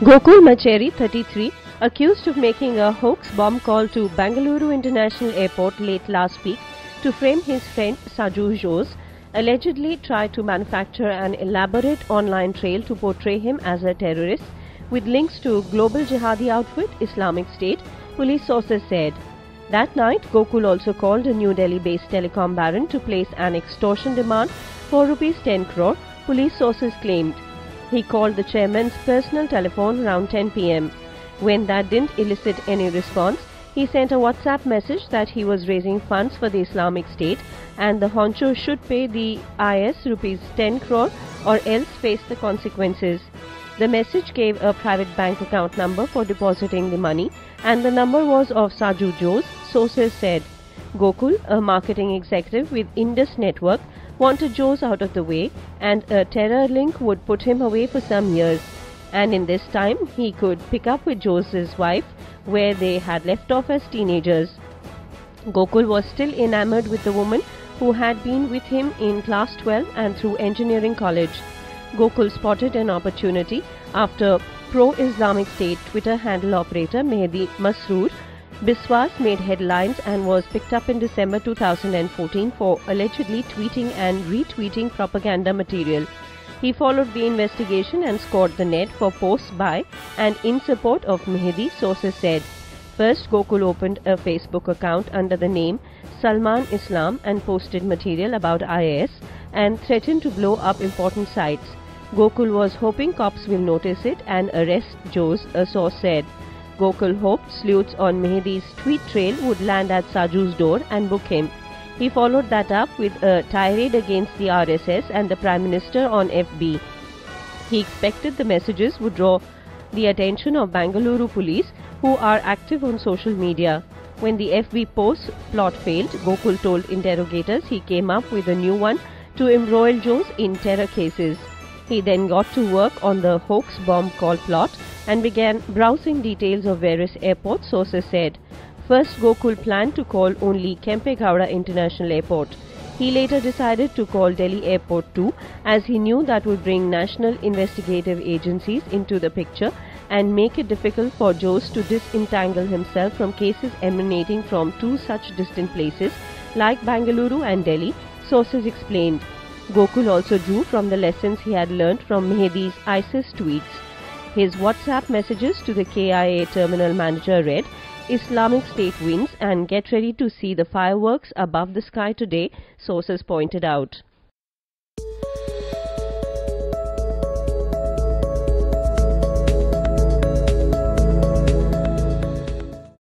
Gokul Macheri, 33, accused of making a hoax bomb call to Bengaluru International Airport late last week to frame his friend Saju Jose, allegedly tried to manufacture an elaborate online trail to portray him as a terrorist with links to global jihadi outfit Islamic State, police sources said. That night, Gokul also called a New Delhi-based telecom baron to place an extortion demand for Rs 10 crore, police sources claimed. He called the chairman's personal telephone around 10 p.m. When that didn't elicit any response, he sent a WhatsApp message that he was raising funds for the Islamic State and the honcho should pay the IS Rs 10 crore or else face the consequences. The message gave a private bank account number for depositing the money and the number was of Saju Jose, sources said. Gokul, a marketing executive with Indus Network, wanted Jose out of the way and a terror link would put him away for some years. And in this time, he could pick up with Jose's wife where they had left off as teenagers. Gokul was still enamored with the woman who had been with him in class 12 and through engineering college. Gokul spotted an opportunity after pro-Islamic State Twitter handle operator Mehdi Masroor Biswas made headlines and was picked up in December 2014 for allegedly tweeting and retweeting propaganda material. He followed the investigation and scored the net for posts by and in support of Mehdi, sources said. First, Gokul opened a Facebook account under the name Salman Islam and posted material about IS and threatened to blow up important sites. Gokul was hoping cops will notice it and arrest Jose, a source said. Gokul hoped sleuths on Mehdi's tweet trail would land at Saju's door and book him. He followed that up with a tirade against the RSS and the Prime Minister on FB. He expected the messages would draw the attention of Bengaluru police, who are active on social media. When the FB post plot failed, Gokul told interrogators he came up with a new one to embroil Jose in terror cases. He then got to work on the hoax bomb call plot and began browsing details of various airports, sources said. First, Gokul planned to call only Kempe Gowda International Airport. He later decided to call Delhi Airport too, as he knew that would bring national investigative agencies into the picture and make it difficult for Jose to disentangle himself from cases emanating from two such distant places like Bengaluru and Delhi, sources explained. Gokul also drew from the lessons he had learnt from Mehdi's ISIS tweets. His WhatsApp messages to the KIA terminal manager read, Islamic State wins and get ready to see the fireworks above the sky today, sources pointed out.